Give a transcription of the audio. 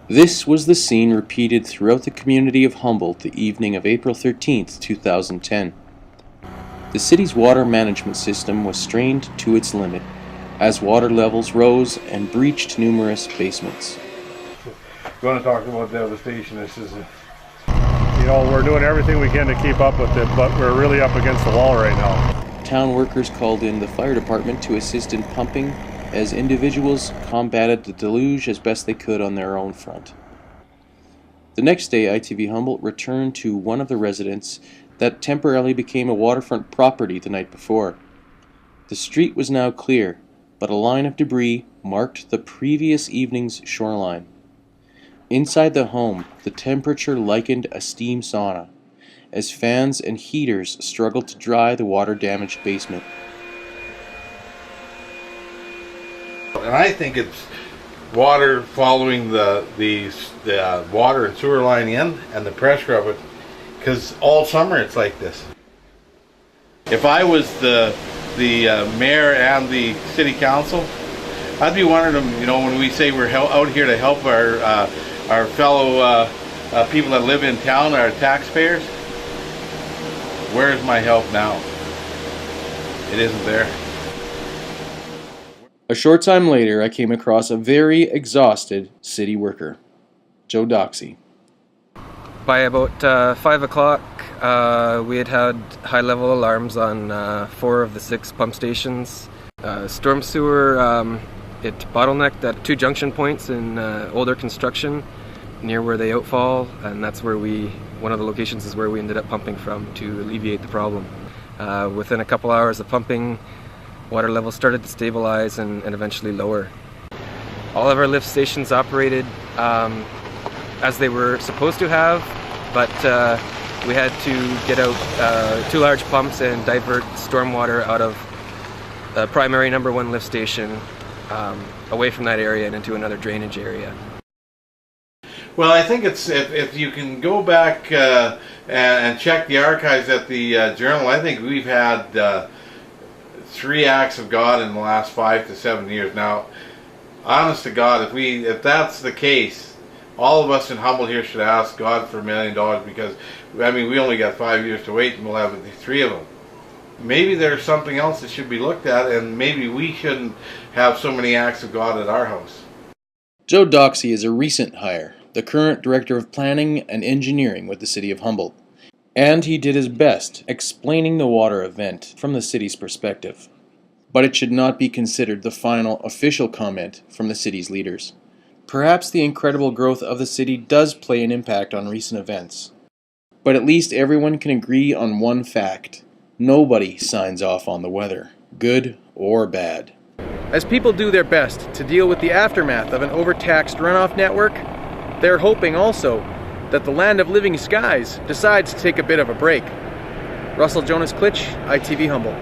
This was the scene repeated throughout the community of Humboldt the evening of April 13th, 2010. The city's water management system was strained to its limit as water levels rose and breached numerous basements. You want to talk about devastation? This is, we're doing everything we can to keep up with it, but we're really up against the wall right now. Town workers called in the fire department to assist in pumping as individuals combated the deluge as best they could on their own front. The next day, ITV Humboldt returned to one of the residences that temporarily became a waterfront property the night before. The street was now clear, but a line of debris marked the previous evening's shoreline. Inside the home, the temperature likened a steam sauna, as fans and heaters struggled to dry the water-damaged basement. And I think it's water following the water and sewer line in and the pressure of it, because all summer it's like this. If I was the mayor and the city council, I'd be one of them. When we say we're out here to help our fellow people that live in town, our taxpayers, where's my help now? It isn't there. A short time later, I came across a very exhausted city worker, Joe Doxey. By about 5 o'clock, we had high-level alarms on 4 of the 6 pump stations. Storm sewer, it bottlenecked at 2 junction points in older construction near where they outfall, and that's where one of the locations is where we ended up pumping from to alleviate the problem. Within a couple hours of pumping, water levels started to stabilize and eventually lower. All of our lift stations operated as they were supposed to have, but we had to get out 2 large pumps and divert stormwater out of the primary number 1 lift station away from that area and into another drainage area. Well, I think it's if you can go back and check the archives at the Journal, I think we've had 3 acts of God in the last 5 to 7 years. Now, honest to God, if that's the case, all of us in Humboldt here should ask God for $1 million, because we only got 5 years to wait and we'll have 3 of them. Maybe there's something else that should be looked at, and maybe we shouldn't have so many acts of God at our house. Joe Doxey is a recent hire, the current Director of Planning and Engineering with the City of Humboldt. And he did his best explaining the water event from the city's perspective. But it should not be considered the final official comment from the city's leaders. Perhaps the incredible growth of the city does play an impact on recent events. But at least everyone can agree on one fact. Nobody signs off on the weather, good or bad. As people do their best to deal with the aftermath of an overtaxed runoff network, they're hoping also that the land of living skies decides to take a bit of a break. Russell Jonas Klitsch, ITV Humboldt.